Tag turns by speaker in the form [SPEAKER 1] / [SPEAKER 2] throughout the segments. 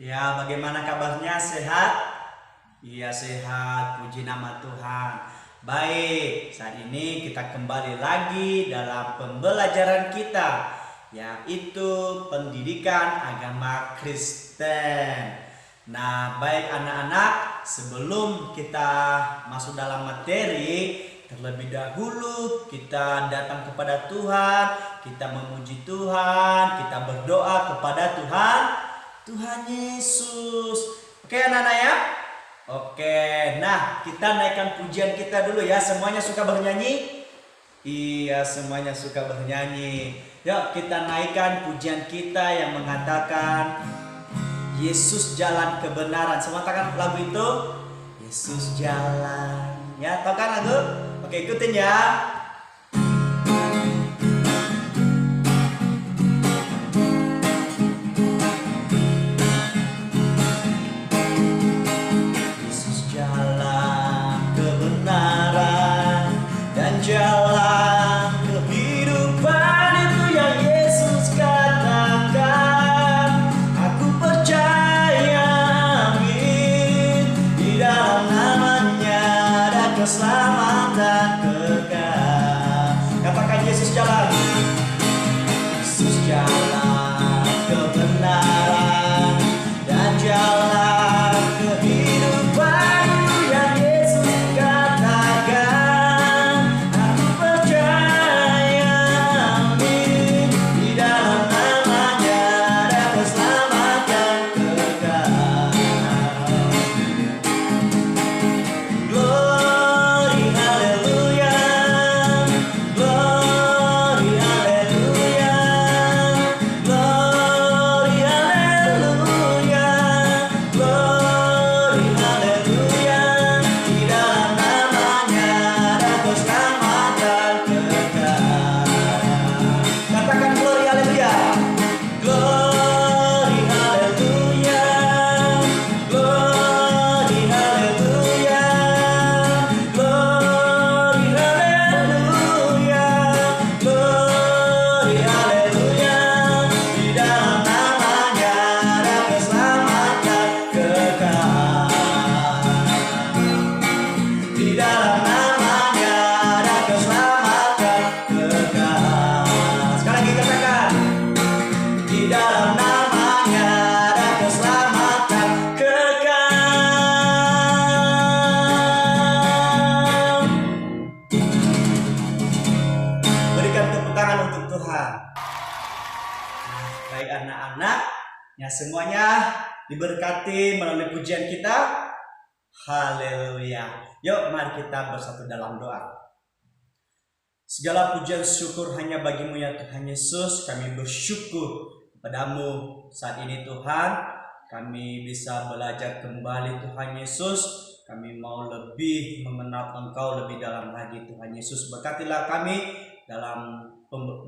[SPEAKER 1] Ya, bagaimana kabarnya? Sehat? Iya, sehat. Puji nama Tuhan. Baik, saat ini kita kembali lagi dalam pembelajaran kita, yaitu pendidikan agama Kristen. Nah, baik anak-anak, sebelum kita masuk dalam materi, terlebih dahulu kita datang kepada Tuhan, kita memuji Tuhan, kita berdoa kepada Tuhan Yesus. Oke anak-anak ya. Oke, nah kita naikkan pujian kita dulu ya. Semuanya suka bernyanyi? Iya, semuanya suka bernyanyi. Yuk kita naikkan pujian kita yang mengatakan Yesus jalan kebenaran. Semua katakan lagu itu. Yesus jalan. Ya, tahu kan lagu? Oke, ikutin ya. Jalan kehidupan itu yang Yesus katakan. Aku percaya, amin. Di dalam namanya ada keselamatan kekal. Katakan Yesus jalan. Yesus jalan kebenaran dan jalan kehidupan itu yang Yesus katakan. Anak-anak, ya semuanya diberkati melalui pujian kita. Haleluya. Yuk mari kita bersatu dalam doa. Segala pujian syukur hanya bagimu ya Tuhan Yesus. Kami bersyukur kepadamu saat ini Tuhan. Kami bisa belajar kembali Tuhan Yesus. Kami mau lebih mengenal Engkau lebih dalam lagi Tuhan Yesus. Berkatilah kami dalam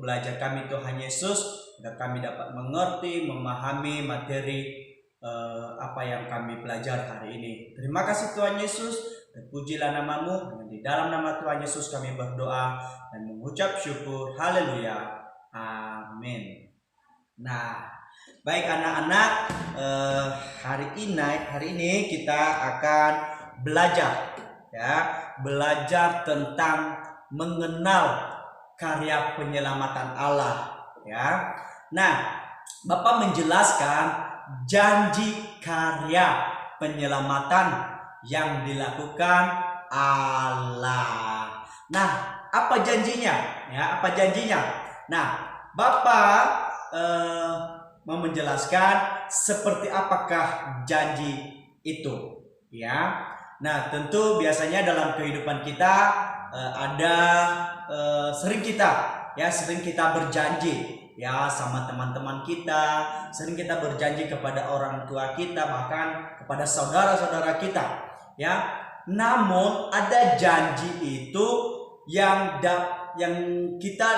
[SPEAKER 1] belajar kami Tuhan Yesus, agar kami dapat mengerti, memahami materi apa yang kami pelajari hari ini. Terima kasih Tuhan Yesus, terpujilah namamu. Di dalam nama Tuhan Yesus kami berdoa dan mengucap syukur. Haleluya. Amin. Nah, baik anak-anak, hari ini kita akan belajar tentang mengenal karya penyelamatan Allah ya. Nah, Bapak menjelaskan janji karya penyelamatan yang dilakukan Allah. Nah, apa janjinya? Ya, apa janjinya? Nah, Bapak mau menjelaskan seperti apakah janji itu ya. Nah, tentu biasanya dalam kehidupan kita ada sering kita berjanji ya sama teman-teman kita, sering kita berjanji kepada orang tua kita, bahkan kepada saudara-saudara kita ya. Namun ada janji itu yang kita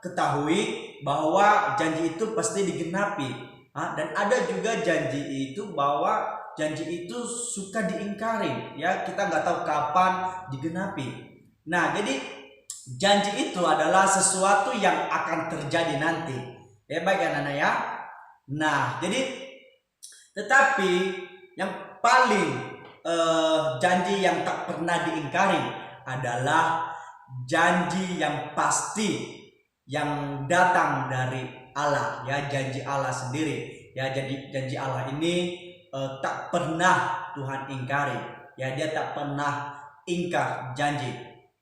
[SPEAKER 1] ketahui bahwa janji itu pasti digenapi, dan ada juga janji itu bahwa janji itu suka diingkari ya, kita nggak tahu kapan digenapi. Nah, jadi janji itu adalah sesuatu yang akan terjadi nanti. Ya baik anak-anak ya. Nah, jadi Tetapi yang paling janji yang tak pernah diingkari adalah janji yang pasti yang datang dari Allah, ya, janji Allah sendiri, ya. Jadi janji Allah ini tak pernah Tuhan ingkari, ya. Dia tak pernah ingkar janji,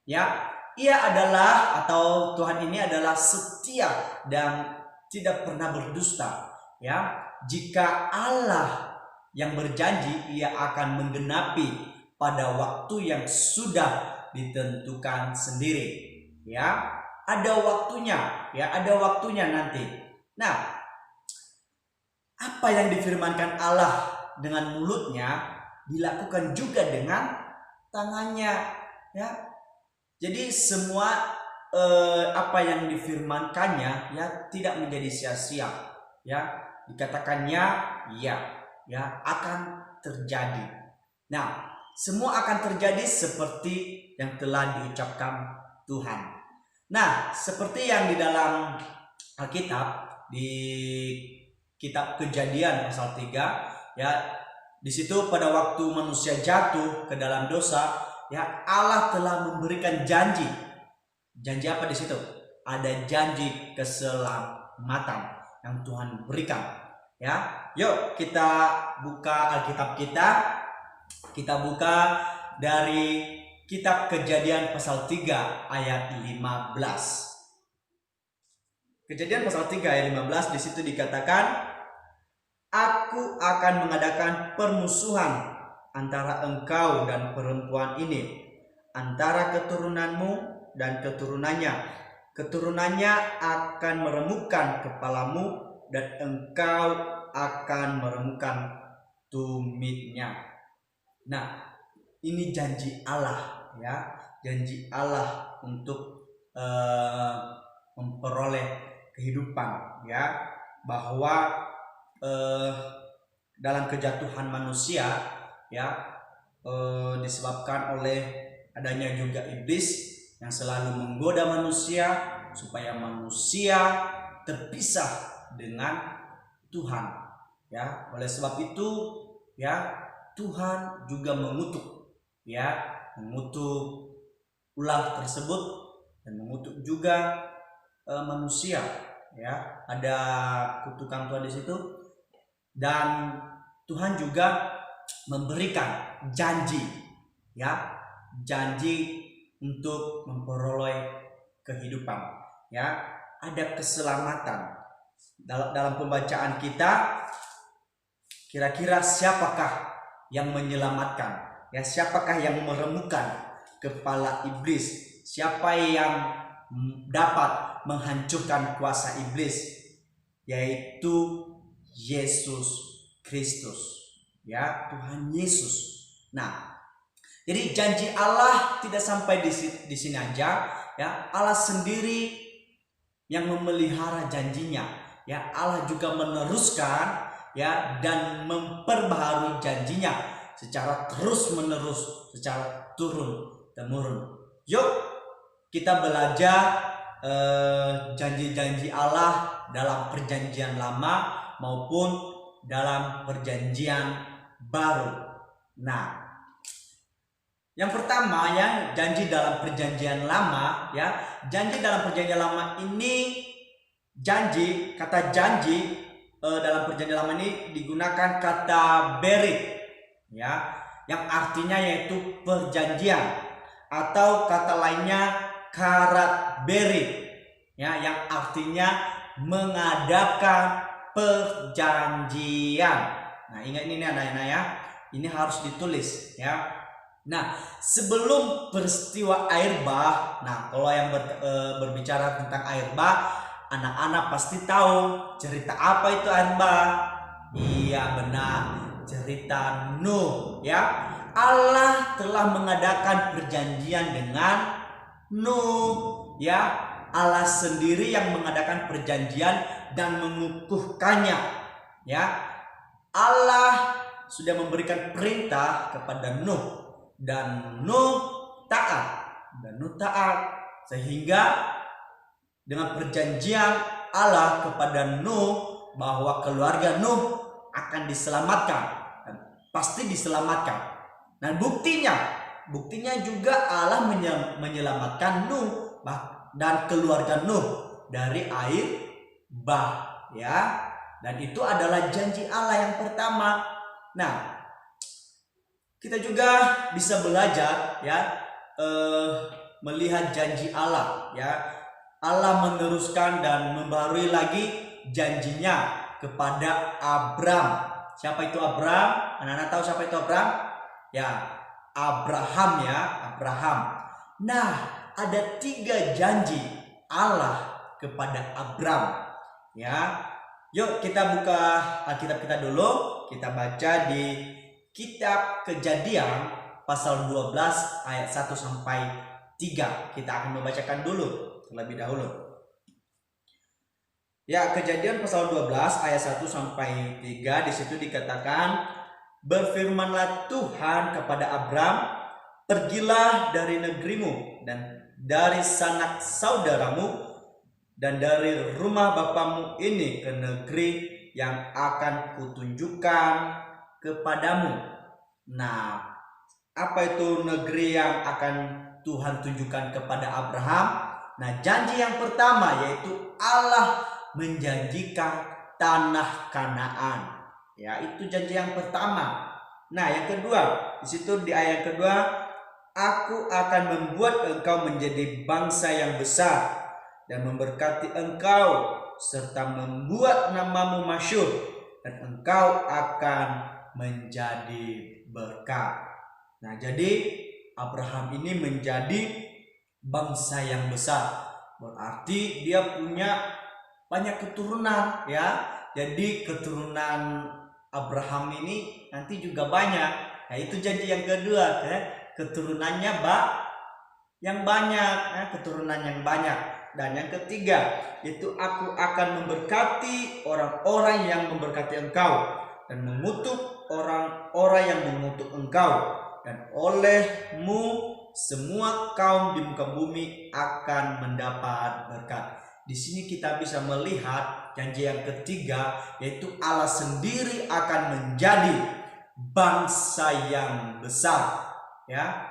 [SPEAKER 1] ya. Ia adalah, atau Tuhan ini adalah setia dan tidak pernah berdusta, ya. Jika Allah yang berjanji, ia akan menggenapi pada waktu yang sudah ditentukan sendiri, ya. Ada waktunya, ya, ada waktunya nanti. Nah, apa yang difirmankan Allah dengan mulutnya dilakukan juga dengan tangannya, ya. Jadi semua apa yang difirmankannya, ya, tidak menjadi sia-sia, ya. Dikatakannya ya akan terjadi. Nah, semua akan terjadi seperti yang telah diucapkan Tuhan. Nah, seperti yang di dalam Alkitab, di kitab Kejadian pasal 3, ya, di situ pada waktu manusia jatuh ke dalam dosa, ya, Allah telah memberikan janji. Janji apa di situ? Ada janji keselamatan yang Tuhan berikan, ya. Yuk kita buka Alkitab kita. Kita buka dari kitab Kejadian pasal 3 ayat 15. Kejadian pasal 3 ayat 15, di situ dikatakan, "Aku akan mengadakan permusuhan antara engkau dan perempuan ini, antara keturunanmu dan keturunannya. Keturunannya akan meremukkan kepalamu dan engkau akan meremukkan tumitnya." Nah, ini janji Allah, ya, janji Allah untuk memperoleh kehidupan, ya, bahwa dalam kejatuhan manusia, ya, disebabkan oleh adanya juga iblis yang selalu menggoda manusia supaya manusia terpisah dengan Tuhan, ya. Oleh sebab itu, ya, Tuhan juga mengutuk, ya, mengutuk ulah tersebut dan mengutuk juga manusia, ya. Ada kutukan Tuhan di situ, dan Tuhan juga memberikan janji, ya, janji untuk memperoleh kehidupan, ya. Ada keselamatan. Dalam pembacaan kita, kira-kira siapakah yang menyelamatkan, ya, siapakah yang meremukkan kepala iblis, siapa yang dapat menghancurkan kuasa iblis, yaitu Yesus Kristus, ya, Tuhan Yesus. Nah, jadi janji Allah tidak sampai di sini aja, ya. Allah sendiri yang memelihara janjinya, ya. Allah juga meneruskan, ya, dan memperbaharui janjinya secara terus menerus, secara turun temurun. Yuk kita belajar janji-janji Allah dalam perjanjian lama maupun dalam perjanjian baru. Nah, yang pertama, ya, janji dalam perjanjian lama, ya. Janji dalam perjanjian lama ini, kata janji dalam perjanjian lama ini digunakan kata berit, ya, yang artinya yaitu perjanjian, atau kata lainnya karat berit, ya, yang artinya mengadakan perjanjian. Nah, ingat ini anak-anak, ya, ini harus ditulis, ya. Nah, sebelum peristiwa air bah, nah, kalau yang berbicara tentang air bah, anak-anak pasti tahu cerita apa itu air bah. Iya, benar, cerita Nuh, ya. Allah telah mengadakan perjanjian dengan Nuh, ya. Allah sendiri yang mengadakan perjanjian dan mengukuhkannya, ya. Allah sudah memberikan perintah kepada Nuh, dan Nuh taat, sehingga dengan perjanjian Allah kepada Nuh bahwa keluarga Nuh akan diselamatkan, dan pasti diselamatkan. Nah, buktinya juga Allah menyelamatkan Nuh dan keluarga Nuh dari air bah, ya. Dan itu adalah janji Allah yang pertama. Nah, kita juga bisa belajar, ya, melihat janji Allah, ya. Allah meneruskan dan membarui lagi janjinya kepada Abram. Siapa itu Abram? Anak-anak tahu siapa itu Abram? Ya, Abraham, ya, Abraham. Nah, ada 3 janji Allah kepada Abram, ya. Yuk kita buka Alkitab kita dulu. Kita baca di Kitab Kejadian pasal 12 ayat 1 sampai 3. Kita akan membacakan dulu terlebih dahulu. Ya, Kejadian pasal 12 ayat 1 sampai 3. Di situ dikatakan, berfirmanlah Tuhan kepada Abram, pergilah dari negerimu dan dari sanak saudaramu dan dari rumah bapamu ini ke negeri yang akan kutunjukkan kepadamu. Nah, apa itu negeri yang akan Tuhan tunjukkan kepada Abraham? Nah, janji yang pertama yaitu Allah menjanjikan tanah Kanaan. Ya, itu janji yang pertama. Nah, yang kedua, di situ di ayat kedua, aku akan membuat engkau menjadi bangsa yang besar dan memberkati engkau serta membuat namamu masyhur, dan engkau akan menjadi berkat. Nah, jadi Abraham ini menjadi bangsa yang besar. Berarti dia punya banyak keturunan, ya. Jadi keturunan Abraham ini nanti juga banyak. Nah, itu janji yang kedua, ya. Keturunannya yang banyak, ya, keturunan yang banyak. Dan yang ketiga, itu aku akan memberkati orang-orang yang memberkati engkau dan mengutuk orang-orang yang mengutuk engkau, dan olehmu semua kaum di muka bumi akan mendapat berkat. Di sini kita bisa melihat janji yang ketiga, yaitu Allah sendiri akan menjadi bangsa yang besar, ya.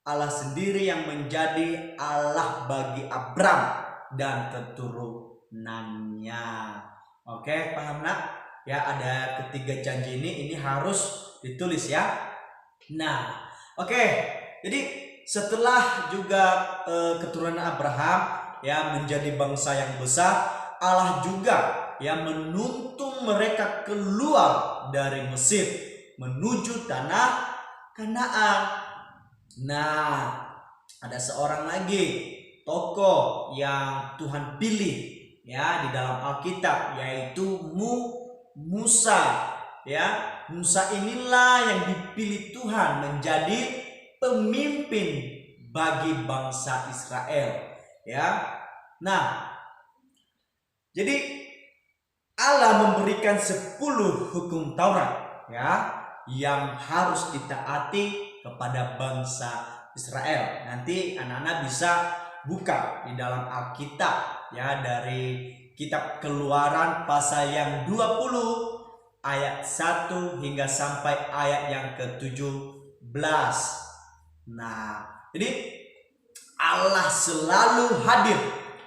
[SPEAKER 1] Allah sendiri yang menjadi Allah bagi Abram dan keturunannya. Oke, paham nak? Ya, ada ketiga janji ini harus ditulis, ya. Nah, oke. Jadi setelah juga keturunan Abraham, ya, menjadi bangsa yang besar, Allah juga, ya, menuntun mereka keluar dari Mesir menuju tanah Kanaan. Nah, ada seorang lagi tokoh yang Tuhan pilih, ya, di dalam Alkitab, yaitu Musa, ya. Musa inilah yang dipilih Tuhan menjadi pemimpin bagi bangsa Israel, ya. Nah, jadi Allah memberikan 10 hukum Taurat, ya, yang harus ditaati kepada bangsa Israel. Nanti anak-anak bisa buka di dalam Alkitab, ya, dari kitab Keluaran pasal yang 20 ayat 1 hingga sampai ayat yang ke-17. Nah, jadi Allah selalu hadir,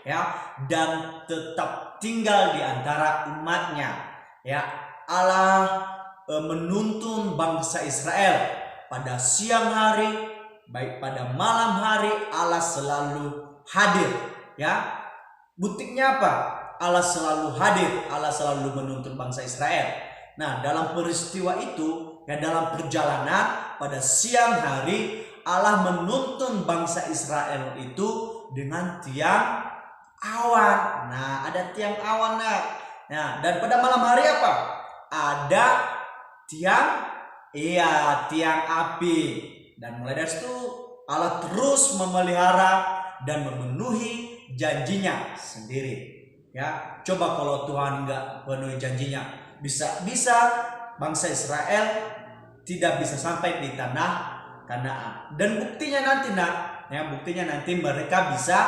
[SPEAKER 1] ya, dan tetap tinggal di antara umatnya, ya. Allah menuntun bangsa Israel pada siang hari, baik pada malam hari, Allah selalu hadir, ya. Buktinya apa? Allah selalu hadir, Allah selalu menuntun bangsa Israel. Nah, dalam peristiwa itu, ya, dalam perjalanan pada siang hari, Allah menuntun bangsa Israel itu dengan tiang awan. Nah, ada tiang awan, nah, dan pada malam hari apa? Ada tiang api. Dan mulai dari situ Allah terus memelihara dan memenuhi janjinya sendiri, ya. Coba kalau Tuhan nggak penuhi janjinya, bisa bangsa Israel tidak bisa sampai di tanah Kanaan. Dan buktinya nanti mereka bisa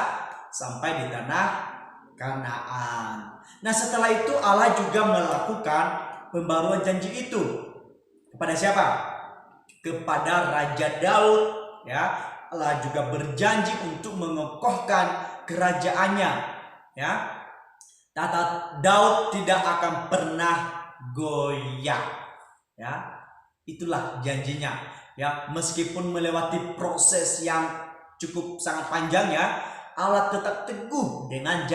[SPEAKER 1] sampai di tanah Kanaan. Nah, setelah itu Allah juga melakukan pembaruan janji itu kepada siapa? Kepada Raja Daud, ya. Allah juga berjanji untuk mengokohkan kerajaannya, ya. Tata Daud tidak akan pernah goyah, ya. Itulah janjinya, ya. Meskipun melewati proses yang cukup sangat panjang, ya, Allah tetap teguh dengan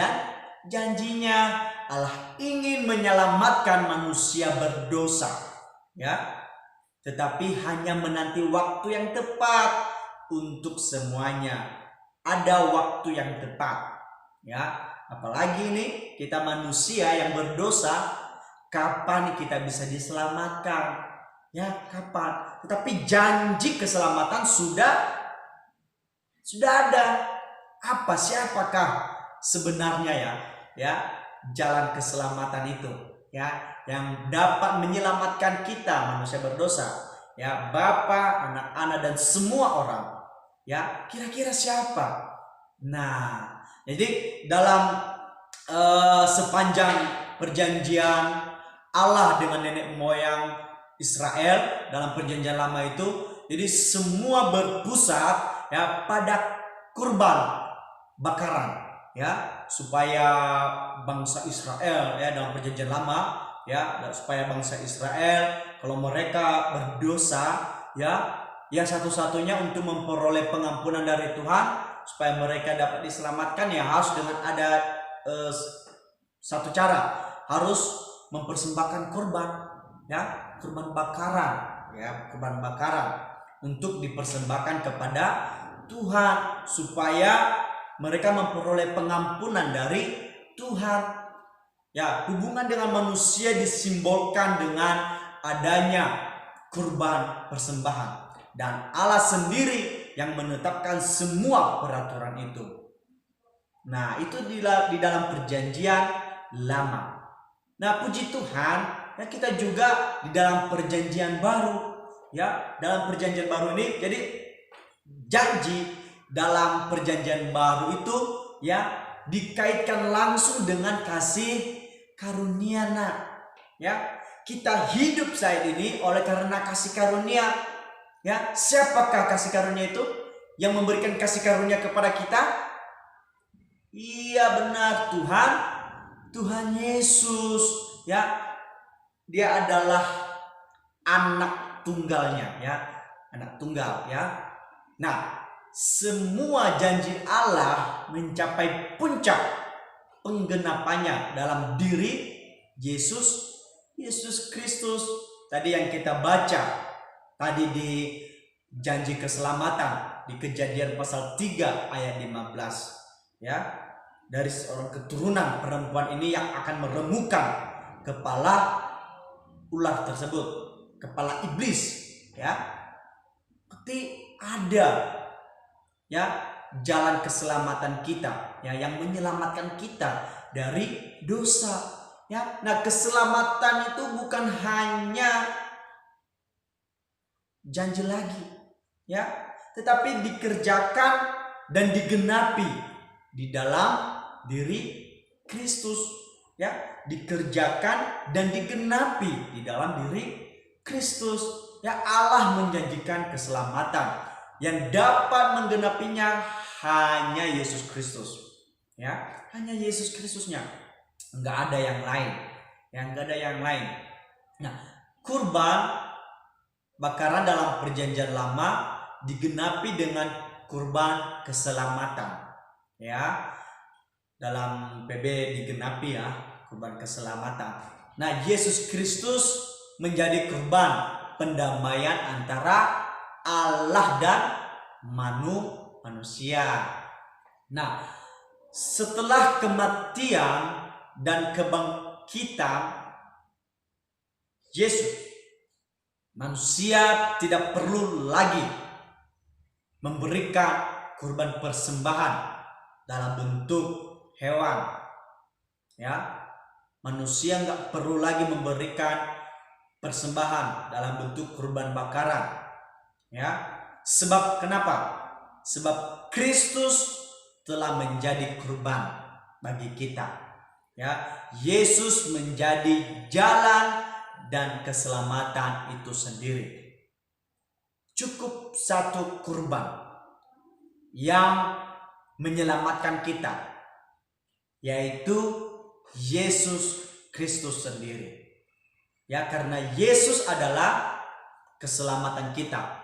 [SPEAKER 1] janjinya. Allah ingin menyelamatkan manusia berdosa, ya. Tetapi hanya menanti waktu yang tepat untuk semuanya. Ada waktu yang tepat, ya. Apalagi ini kita manusia yang berdosa, kapan kita bisa diselamatkan? Ya, kapan? Tetapi janji keselamatan sudah ada. Siapakah sebenarnya ya jalan keselamatan itu, ya, yang dapat menyelamatkan kita manusia berdosa, ya, Bapa, anak-anak dan semua orang, ya. Kira-kira siapa? Nah, jadi dalam sepanjang perjanjian Allah dengan nenek moyang Israel dalam perjanjian lama itu, jadi semua berpusat, ya, pada kurban bakaran, ya, supaya bangsa Israel, ya, dalam perjanjian lama, ya, supaya bangsa Israel kalau mereka berdosa, ya satu-satunya untuk memperoleh pengampunan dari Tuhan, supaya mereka dapat diselamatkan, ya harus dengan ada satu cara, harus mempersembahkan kurban, ya, kurban bakaran, ya, kurban bakaran untuk dipersembahkan kepada Tuhan supaya mereka memperoleh pengampunan dari Tuhan. Ya, hubungan dengan manusia disimbolkan dengan adanya kurban persembahan, dan Allah sendiri yang menetapkan semua peraturan itu. Nah, itu di dalam perjanjian lama. Nah, puji Tuhan, ya, kita juga di dalam perjanjian baru, ya. Dalam perjanjian baru ini, jadi janji dalam perjanjian baru itu, ya, dikaitkan langsung dengan kasih karunia, ya. Kita hidup saat ini oleh karena kasih karunia, ya. Siapakah kasih karunia itu? Yang memberikan kasih karunia kepada kita? Iya, benar, Tuhan Yesus, ya. Dia adalah anak tunggalnya, ya, anak tunggal, ya. Nah, semua janji Allah mencapai puncak penggenapannya dalam diri Yesus Kristus. Tadi yang kita baca tadi di janji keselamatan di Kejadian pasal 3 ayat 15, ya, dari seorang keturunan perempuan ini yang akan meremukkan kepala ular tersebut, kepala iblis, ya. Berarti ada, ya, jalan keselamatan kita, ya, yang menyelamatkan kita dari dosa, ya. Nah, keselamatan itu bukan hanya janji lagi, ya, tetapi dikerjakan dan digenapi di dalam diri Kristus, ya, dikerjakan dan digenapi di dalam diri Kristus, ya. Allah menjanjikan keselamatan yang dapat menggenapinya hanya Yesus Kristus, ya, hanya Yesus Kristusnya, nggak ada yang lain, ya, nggak ada yang lain. Nah, kurban bakaran dalam perjanjian lama digenapi dengan kurban keselamatan, ya. Dalam PB digenapi, ya, kurban keselamatan. Nah, Yesus Kristus menjadi kurban pendamaian antara Allah dan manusia. Nah, setelah kematian dan kebangkitan Yesus, manusia tidak perlu lagi memberikan kurban persembahan dalam bentuk hewan, ya. Manusia nggak perlu lagi memberikan persembahan dalam bentuk kurban bakaran, ya. Sebab kenapa? Sebab Kristus telah menjadi kurban bagi kita, ya. Yesus menjadi jalan dan keselamatan itu sendiri. Cukup satu kurban yang menyelamatkan kita, yaitu Yesus Kristus sendiri. Ya, karena Yesus adalah keselamatan kita.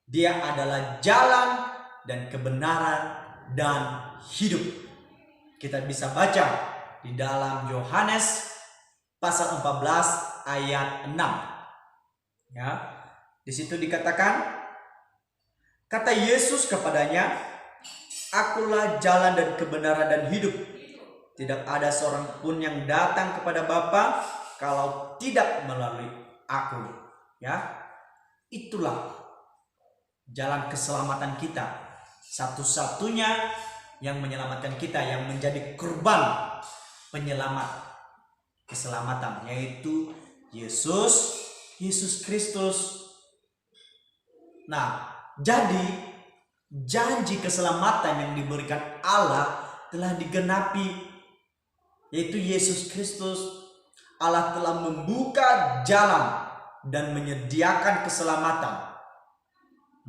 [SPEAKER 1] Dia adalah jalan dan kebenaran dan hidup. Kita bisa baca di dalam Yohanes pasal 14 ayat 6. Ya, di situ dikatakan, kata Yesus kepadanya, "Akulah jalan dan kebenaran dan hidup. Tidak ada seorang pun yang datang kepada Bapa kalau tidak melalui aku." Ya, itulah jalan keselamatan kita. Satu-satunya yang menyelamatkan kita, yang menjadi kurban penyelamat keselamatan, yaitu Yesus Kristus. Nah, jadi janji keselamatan yang diberikan Allah telah digenapi, yaitu Yesus Kristus. Allah telah membuka jalan dan menyediakan keselamatan.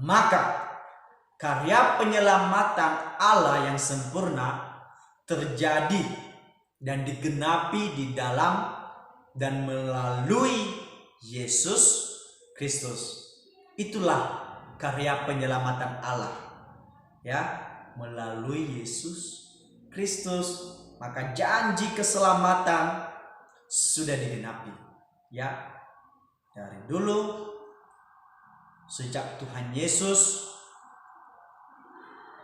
[SPEAKER 1] Maka karya penyelamatan Allah yang sempurna terjadi dan digenapi di dalam dan melalui Yesus Kristus. Itulah karya penyelamatan Allah, ya, melalui Yesus Kristus. Maka janji keselamatan sudah digenapi, ya, dari dulu, sejak Tuhan Yesus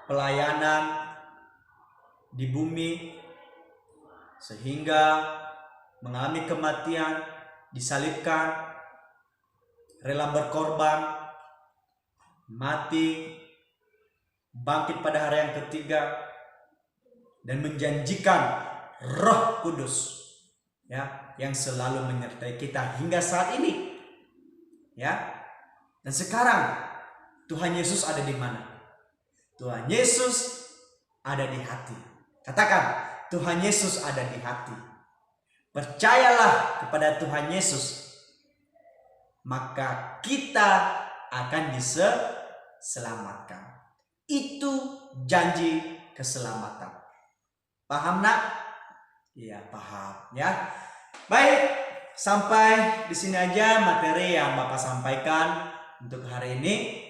[SPEAKER 1] pelayanan di bumi sehingga mengalami kematian, disalibkan, rela berkorban, mati, bangkit pada hari yang ketiga, dan menjanjikan Roh Kudus, ya, yang selalu menyertai kita hingga saat ini, ya. Dan sekarang Tuhan Yesus ada di mana? Tuhan Yesus ada di hati. Katakan, Tuhan Yesus ada di hati. Percayalah kepada Tuhan Yesus, maka kita akan diselamatkan. Itu janji keselamatan. Paham, nak? Iya, paham, ya. Baik, sampai di sini aja materi yang Bapak sampaikan untuk hari ini,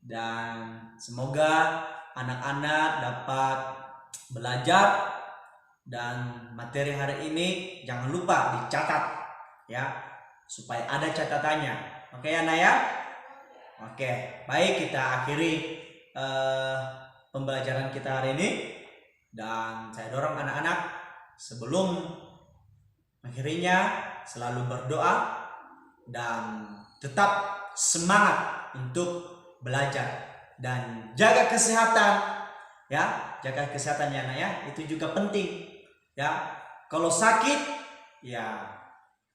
[SPEAKER 1] dan semoga anak-anak dapat belajar. Dan materi hari ini jangan lupa dicatat, ya, supaya ada catatannya. Oke ya, Naya? Oke, baik, kita akhiri pembelajaran kita hari ini. Dan saya dorong anak-anak sebelum akhirnya selalu berdoa dan tetap semangat untuk belajar dan jaga kesehatan, ya, jaga kesehatan ya, Naya. Itu juga penting. Ya, kalau sakit, ya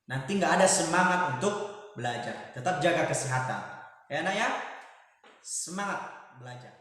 [SPEAKER 1] nanti nggak ada semangat untuk belajar. Tetap jaga kesehatan, ya, Nak, ya. Semangat belajar.